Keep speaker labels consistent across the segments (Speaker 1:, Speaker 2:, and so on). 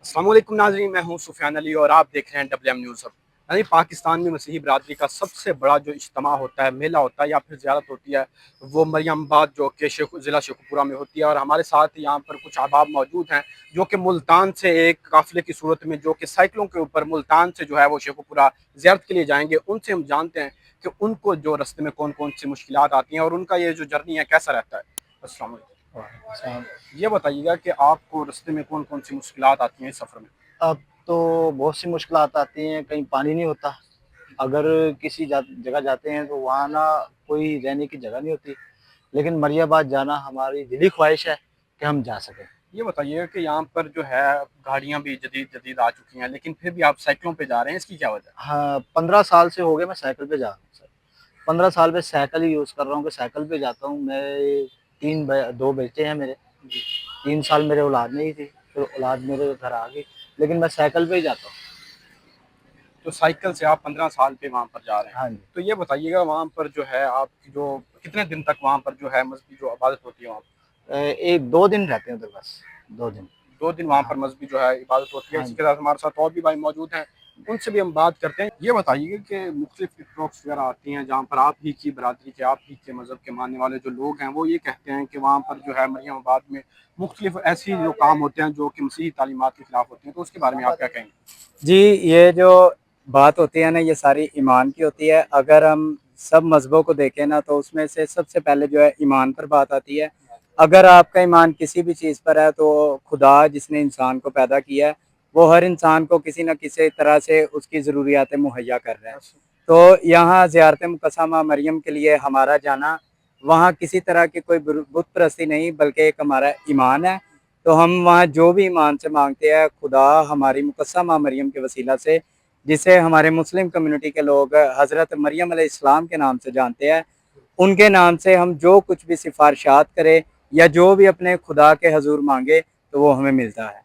Speaker 1: अस्सलाम वालेकुम नाज़रीन, मैं हूं सुफियान अली और आप देख रहे हैं WM न्यूज़ हब। यानी पाकिस्तान में मसीही बरादरी का सबसे बड़ा जो इज्तिमा होता है, मेला होता है या फिर ज़ियारत होती है, वो मरियमाबाद जो कि ज़िला शेखुपुरा में होती है। और हमारे साथ यहाँ पर कुछ अहबाब मौजूद हैं जो कि मुल्तान से एक काफ़िले की सूरत में, जो कि साइकिलों के ऊपर मुल्तान से जो है वो शेखुपुरा ज़ियारत के लिए जाएंगे। उनसे हम जानते हैं कि उनको जो रास्ते में कौन कौन सी मुश्किलात आती हैं और उनका ये जो जर्नी है कैसा रहता है। अस्सलाम वालेकुम।
Speaker 2: अच्छा।
Speaker 1: ये बताइएगा कि आपको रास्ते में कौन कौन सी मुश्किलात आती हैं इस सफ़र में।
Speaker 2: अब तो बहुत सी मुश्किलात आती हैं, कहीं पानी नहीं होता। अगर किसी जगह जाते हैं तो वहाँ ना कोई रहने की जगह नहीं होती, लेकिन मरियाबाद जाना हमारी दिली ख्वाहिश है कि हम जा सकें।
Speaker 1: ये बताइएगा कि यहाँ पर जो है गाड़ियाँ भी जदीद जदीद आ चुकी हैं, लेकिन फिर भी आप साइकिलों पे जा रहे हैं, इसकी क्या वजह है?
Speaker 2: हाँ, 15 साल से हो गए मैं साइकिल पे जा रहा हूँ सर। 15 साल में साइकिल ही यूज़ कर रहा हूँ कि साइकिल पे जाता हूँ मैं। दो बेटे हैं मेरे। 3 साल मेरे औलाद नहीं थी, फिर औलाद मेरे घर आ गई, लेकिन मैं साइकिल पे ही जाता हूँ।
Speaker 1: तो साइकिल से आप 15 साल पे वहाँ पर जा रहे हैं।
Speaker 2: हाँ जी।
Speaker 1: तो ये बताइएगा वहाँ पर जो है आपकी जो कितने दिन तक वहाँ पर जो है मजहबी जो इबादत होती है वहाँ पर?
Speaker 2: एक 2 दिन रहते हैं उधर, बस 2 दिन।
Speaker 1: 2 दिन वहाँ पर
Speaker 2: हाँ।
Speaker 1: मजहबी जो है इबादत होती है।
Speaker 2: हाँ
Speaker 1: इसी
Speaker 2: जी।
Speaker 1: के साथ हमारे साथ और भी भाई मौजूद हैं, उनसे भी हम बात करते हैं। ये बताइए कि मुख्तलिफ टॉक्स वगैरह आती हैं जहाँ पर आप ही की बरादरी के, आप ही के मज़हब के मानने वाले जो लोग हैं, वो ये कहते हैं कि वहाँ पर जो है मरियमाबाद में मुख्तलिफ ऐसी जो काम होते हैं जो कि मसीही तालीमात के खिलाफ होते हैं। तो उसके बारे में आप क्या कहेंगे?
Speaker 3: जी, ये जो बात होती है ना, ये सारी ईमान की होती है। अगर हम सब मज़हबों को देखें ना, तो उसमें से सबसे पहले जो है ईमान पर बात आती है। अगर आपका ईमान किसी भी चीज़ पर है, तो खुदा जिसने इंसान को पैदा किया है, वो हर इंसान को किसी न किसी तरह से उसकी ज़रूरियातें मुहैया कर रहा है। तो यहाँ ज़ियारत मुकस्समा मरियम के लिए हमारा जाना, वहाँ किसी तरह की कोई बुत परस्ती नहीं, बल्कि एक हमारा ईमान है। तो हम वहाँ जो भी ईमान से मांगते हैं, खुदा हमारी मुकस्समा मरियम के वसीला से, जिसे हमारे मुस्लिम कम्युनिटी के लोग हज़रत मरियम अलैहिस्सलाम के नाम से जानते हैं, उनके नाम से हम जो कुछ भी सिफारिशात करें या जो भी अपने खुदा के हजूर मांगे, तो वो हमें मिलता है।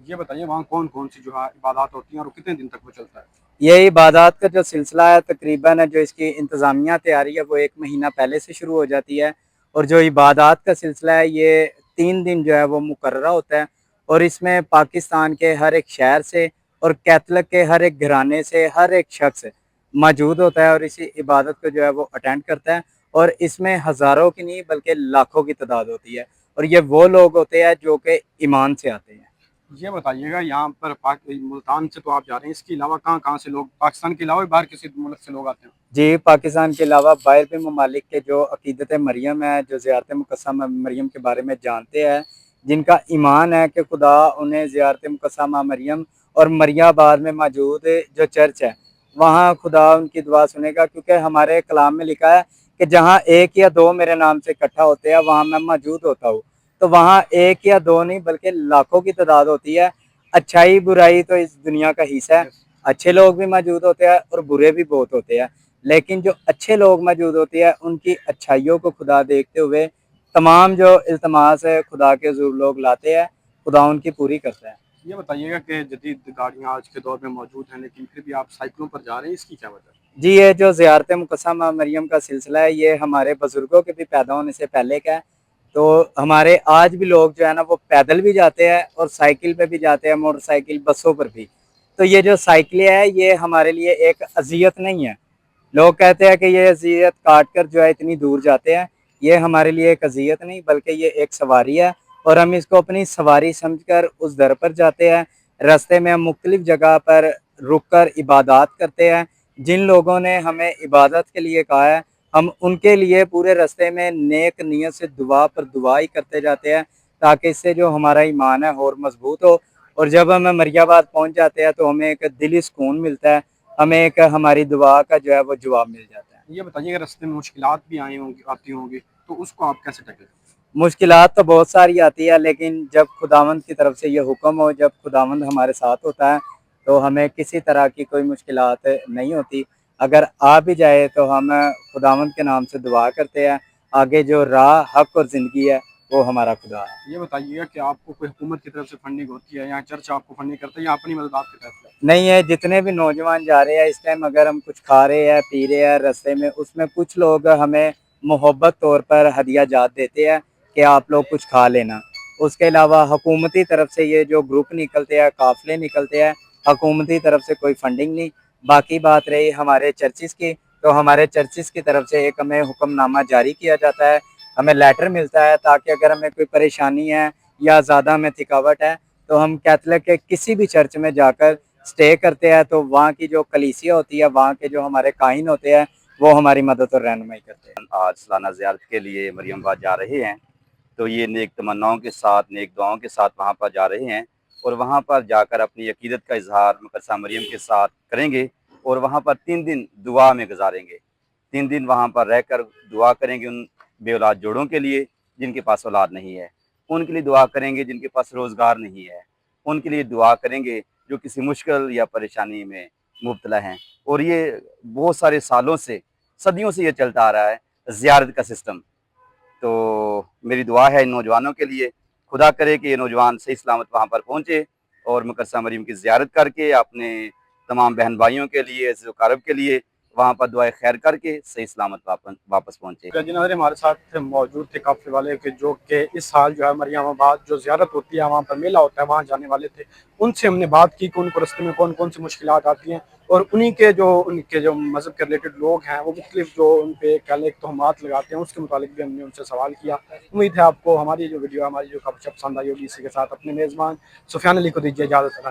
Speaker 1: ये बताइए वहाँ कौन कौन सी जो है इबादत होती हैं और कितने दिन तक वो चलता है?
Speaker 3: ये इबादत का जो सिलसिला है, तकरीबन जो इसकी इंतज़ामिया तैयारी है, वो 1 महीना पहले से शुरू हो जाती है। और जो इबादत का सिलसिला है, ये 3 दिन जो है वो मुकर्ररा होता है। और इसमें पाकिस्तान के हर एक शहर से और कैथलिक के हर एक घराने से हर एक शख्स मौजूद होता है और इसी इबादत को जो है वो अटेंड करता है। और इसमें हज़ारों की नहीं, बल्कि लाखों की तादाद होती है। और ये वो लोग होते हैं जो कि ईमान से आते हैं।
Speaker 1: ये बताइएगा यहाँ पर मुल्तान से तो आप जा रहे हैं, इसके अलावा कहाँ कहाँ से लोग, पाकिस्तान के अलावा भी बाहर किसी मुल्क से लोग आते हैं?
Speaker 3: जी, पाकिस्तान के अलावा बाहर के ममालिक के जो अक़ीदत मरियम है, जो ज़ियारत मुकस्समा मरियम के बारे में जानते हैं, जिनका ईमान है कि खुदा उन्हें ज़ियारत मुकस्समा मरियम और मरियमाबाद में मौजूद जो चर्च है, वहाँ खुदा उनकी दुआ सुनेगा। क्योंकि हमारे कलाम में लिखा है कि जहाँ 1 या 2 मेरे नाम से इकट्ठा होते हैं, वहाँ मैं मौजूद होता हूँ। तो वहाँ 1 या 2 नहीं, बल्कि लाखों की तादाद होती है। अच्छाई बुराई तो इस दुनिया का हिस्सा है।
Speaker 1: यस।
Speaker 3: अच्छे लोग भी मौजूद होते हैं और बुरे भी बहुत होते हैं। लेकिन जो अच्छे लोग मौजूद होते हैं, उनकी अच्छाइयों को खुदा देखते हुए तमाम जो इल्तमास है खुदा के हुज़ूर लोग लाते हैं, खुदा उनकी पूरी करता है।
Speaker 1: ये बताइएगा कि जदीद गाड़ियाँ आज के दौर में मौजूद हैं, लेकिन फिर भी आप साइकिलों पर जा रहे हैं, इसकी क्या वजह है?
Speaker 3: जी, ये जो ज़ियारत मुकस्समा मरियम का सिलसिला है, ये हमारे बुज़ुर्गों के भी पैदा होने से पहले का है। तो हमारे आज भी लोग जो है ना, वो पैदल भी जाते हैं और साइकिल पे भी जाते हैं, मोटरसाइकिल, बसों पर भी। तो ये जो साइकिलें हैं, ये हमारे लिए एक अज़ियत नहीं है। लोग कहते हैं कि ये अज़ियत काट कर जो है इतनी दूर जाते हैं। ये हमारे लिए एक अज़ियत नहीं, बल्कि ये एक सवारी है। और हम इसको अपनी सवारी समझकर उस दर पर जाते हैं। रास्ते में हम मुख्तलिफ जगह पर रुक कर इबादत करते हैं। जिन लोगों ने हमें इबादत के लिए कहा है, हम उनके लिए पूरे रास्ते में नेक नीयत से दुआ पर दुआ ही करते जाते हैं, ताकि इससे जो हमारा ईमान है और मजबूत हो। और जब हम मरियमाबाद पहुँच जाते हैं, तो हमें एक दिली सुकून मिलता है, हमें एक हमारी दुआ का जो है वो जवाब मिल जाता है।
Speaker 1: ये बताइएगा रास्ते में मुश्किलात भी आती होंगी, तो उसको आप कैसे टैकल करते
Speaker 3: मुश्किलात तो बहुत सारी आती है, लेकिन जब खुदावंद की तरफ से ये हुक्म हो, जब खुदावंद हमारे साथ होता है, तो हमें किसी तरह की कोई मुश्किलात नहीं होती। अगर आ भी जाए तो हम खुदावंद के नाम से दुआ करते हैं। आगे जो राह हक और ज़िंदगी है, वो हमारा खुदा है।
Speaker 1: हैं? ये बताइएगा कि आपको कोई हुकूमत की तरफ से फंडिंग होती है या चर्च आपको फंडिंग करता है या अपनी मदद आपकी तरफ से?
Speaker 3: नहीं है, जितने भी नौजवान जा रहे हैं इस टाइम, अगर हम कुछ खा रहे हैं, पी रहे हैं रास्ते में, उसमें कुछ लोग हमें मोहब्बत तौर पर हदिया जात देते हैं कि आप लोग कुछ खा लेना। اس کے علاوہ حکومتی طرف سے یہ جو گروپ نکلتے ہیں قافلے نکلتے ہیں حکومتی طرف سے کوئی فنڈنگ نہیں. باقی بات رہی ہمارے چرچز کی تو ہمارے چرچز کی طرف سے ایک ہمیں حکم نامہ جاری کیا جاتا ہے, ہمیں لیٹر ملتا ہے تاکہ اگر ہمیں کوئی پریشانی ہے یا زیادہ ہمیں تھکاوٹ ہے تو ہم کیتھولک کے کسی بھی چرچ میں جا کر سٹے کرتے ہیں تو وہاں کی جو کلیسیا ہوتی ہے وہاں کے جو ہمارے کاہن ہوتے ہیں وہ ہماری مدد اور رہنمائی کرتے ہیں.
Speaker 4: آج سالانہ زیارت کے لیے مریم آباد جا رہے ہیں تو یہ نیک تمناؤں کے ساتھ نیک دعاؤں کے ساتھ وہاں پر جا رہے ہیں اور وہاں پر جا کر اپنی عقیدت کا اظہار مقدسہ مریم کے ساتھ کریں گے اور وہاں پر 3 دن دعا میں گزاریں گے. 3 دن وہاں پر رہ کر دعا کریں گے ان بے اولاد جوڑوں کے لیے جن کے پاس اولاد نہیں ہے, ان کے لیے دعا کریں گے جن کے پاس روزگار نہیں ہے, ان کے لیے دعا کریں گے جو کسی مشکل یا پریشانی میں مبتلا ہیں. اور یہ بہت سارے سالوں سے صدیوں سے یہ چلتا آ رہا ہے زیارت کا سسٹم. تو میری دعا ہے ان نوجوانوں کے لیے, خدا کرے کہ یہ نوجوان صحیح سلامت وہاں پر پہنچے اور مقدسہ مریم کی زیارت کر کے اپنے تمام بہن بھائیوں کے لیے عزیز و اقارب کے لیے وہاں پر دعائے خیر کر کے صحیح سلامت واپس پہنچے.
Speaker 1: جناب ہمارے ساتھ موجود تھے قافلے والے کے جو کہ اس سال جو ہے مریم آباد جو زیارت ہوتی ہے وہاں پر میلہ ہوتا ہے وہاں جانے والے تھے. ان سے ہم نے بات کی کہ ان کو رستے میں کون کون سی مشکلات آتی ہیں اور ان کے جو مذہب کے ریلیٹڈ لوگ ہیں وہ مختلف جو ان پہ کہہ تہمات لگاتے ہیں اس کے متعلق بھی ہم نے ان سے سوال کیا. امید ہے آپ کو ہماری جو ویڈیو ہماری جو خبر پسند آئی ہوگی. اسی کے ساتھ اپنے میزبان سفیان علی کو دیجیے اجازت.